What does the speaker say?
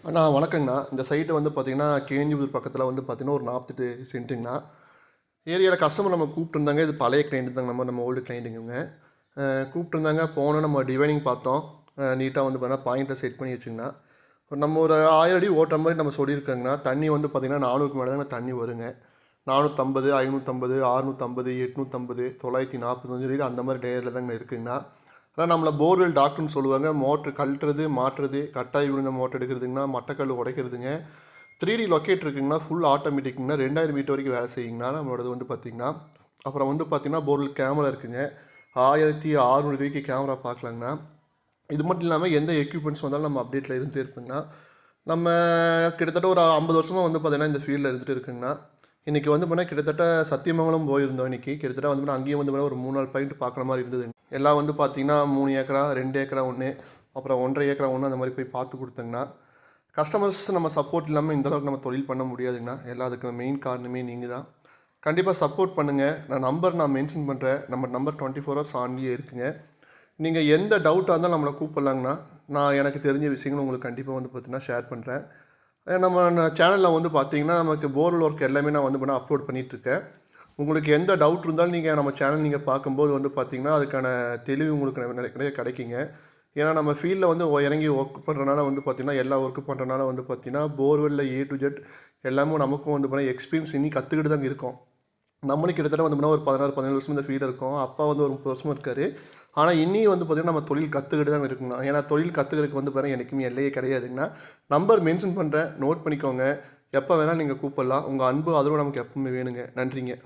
அண்ணா வணக்கங்கண்ணா. இந்த சைட்டு வந்து பார்த்தீங்கன்னா, கேஎன்ஜிபுரம் பக்கத்தில் வந்து பார்த்தீங்கன்னா, ஒரு 48 சென்ட்டுங்கண்ணா. ஏரியாவில் கஸ்டமர் நம்ம கூப்பிட்டுருந்தாங்க. இது பழைய கிளைண்ட் தாங்க, நம்ம ஓல்டு கிளைண்ட்டுங்க. கூப்பிட்டுருந்தாங்க. போனோம், நம்ம டிவைனிங் பார்த்தோம். நீட்டாக வந்து பார்த்தீங்கன்னா பாயிண்ட்டை செட் பண்ணி வச்சுங்கண்ணா. நம்ம ஒரு 1000 அடி ஓட்டுற மாதிரி நம்ம சொல்லியிருக்கோங்கண்ணா. தண்ணி வந்து பார்த்தீங்கன்னா 400க்கு மேலே தாங்க தண்ணி வருங்க. 450, 550, 650, 850, 945 டிகிரி அந்த மாதிரி டேரில் தாங்க இருக்குங்கண்ணா. ஆனால் நம்மளை போர்வெல் டாக்டர்னு சொல்லுவாங்க. மோட்ரு கழட்டுறது, மாட்டுறது, கட்டாயி விழுந்த மோட்டர் எடுக்கிறதுங்கண்ணா, மட்டக்கல் உடைக்கிறதுங்க. 3D லொக்கேட் இருக்குங்கண்ணா, ஃபுல் ஆட்டோமேட்டிக்குங்கண்ணா, 2000 மீட்டர் வரைக்கும் வேலை செய்யுங்கண்ணா நம்மளோடது வந்து பார்த்திங்கன்னா. அப்புறம் வந்து பார்த்திங்கன்னா போர்வெல் கேமரா இருக்குங்க. 1600 வரைக்கும் கேமரா பார்க்கலாங்கண்ணா. இது மட்டும் இல்லாமல் எந்த எக்யூப்மெண்ட்ஸ் வந்தாலும் நம்ம அப்டேட்டில் இருந்துகிட்டே இருப்போங்கண்ணா. நம்ம கிட்டத்தட்ட ஒரு 50 வருஷமாக வந்து பார்த்திங்கன்னா இந்த ஃபீல்டில் இருந்துகிட்டு இருக்குங்கண்ணா. இன்றைக்கி வந்து பார்த்தீங்கன்னா கிட்டத்தட்ட சத்தியமங்கலம் போயிருந்தோம். இன்றைக்கி கிட்டத்தட்ட வந்து அங்கேயும் வந்து ஒரு 3-4 பாயிண்ட் பார்க்குற மாதிரி இருந்தது. எல்லாம் வந்து பார்த்திங்கன்னா 3 ஏக்கரா, 2 ஏக்கரா ஒன்று, அப்புறம் 1.5 ஏக்கரா ஒன்று, அந்த மாதிரி போய் பார்த்து கொடுத்தங்கண்ணா. கஸ்டமர்ஸ் நம்ம சப்போர்ட் இல்லாமல் இந்தளவுக்கு நம்ம தொழில் பண்ண முடியாதுங்கண்ணா. எல்லாத்துக்கும் மெயின் காரணமே நீங்கள் தான். கண்டிப்பாக சப்போர்ட் பண்ணுங்கள். நான் மென்ஷன் பண்ணுறேன். நம்ம நம்பர் 24 ஹவர்ஸ் ஆன்லேயே இருக்குங்க. நீங்கள் எந்த டவுட்டாக இருந்தாலும் நம்மளை கூப்பிட்லாங்கண்ணா. நான் எனக்கு தெரிஞ்ச விஷயங்கள் உங்களுக்கு கண்டிப்பாக வந்து பார்த்தீங்கன்னா ஷேர் பண்ணுறேன். நம்ம சேனலில் வந்து பார்த்தீங்கன்னா நமக்கு போர்வெல் ஒர்க் எல்லாமே நான் வந்து பண்ண அப்லோட் பண்ணிகிட்ருக்கேன். உங்களுக்கு எந்த டவுட் இருந்தாலும் நீங்கள் நம்ம சேனல் நீங்கள் பார்க்கும்போது வந்து பார்த்திங்கன்னா அதுக்கான தெளிவு உங்களுக்கு நிறைய கிடைக்குங்க. ஏன்னா நம்ம ஃபீல்டில் வந்து இறங்கி ஒர்க் பண்ணுறனால வந்து பார்த்திங்கன்னா எல்லா ஒர்க்கு பண்ணுறனால வந்து பார்த்திங்கன்னா போர்வெல்லில் A to Z எல்லாமே நமக்கும் வந்து பார்த்தீங்கன்னா எக்ஸ்பீரியன்ஸ் இன்னி கற்றுக்கிட்டு தான் இருக்கும். நம்மளும் கிட்டத்தட்ட வந்து ஒரு 16-17 வருஷம் இந்த ஃபீல்டில் இருக்கும். அப்பா வந்து ஒரு 30 வருஷமாக இருக்கார். ஆனால் இன்னியும் வந்து பார்த்திங்கன்னா நம்ம தொழில் கற்றுக்கிட்டு தான் இருக்குங்கண்ணா. ஏன்னா தொழில் கற்றுக்கிறதுக்கு வந்து பாருங்கள் எனக்குமே எல்லையே கிடையாதுங்கண்ணா. நம்பர் மென்ஷன் பண்ணுறேன், நோட் பண்ணிக்கோங்க. எப்போ வேணால் நீங்கள் கூப்பிடலாம். உங்கள் அன்பு ஆதரவு நமக்கு எப்பவுமே வேணுங்க. நன்றிங்க.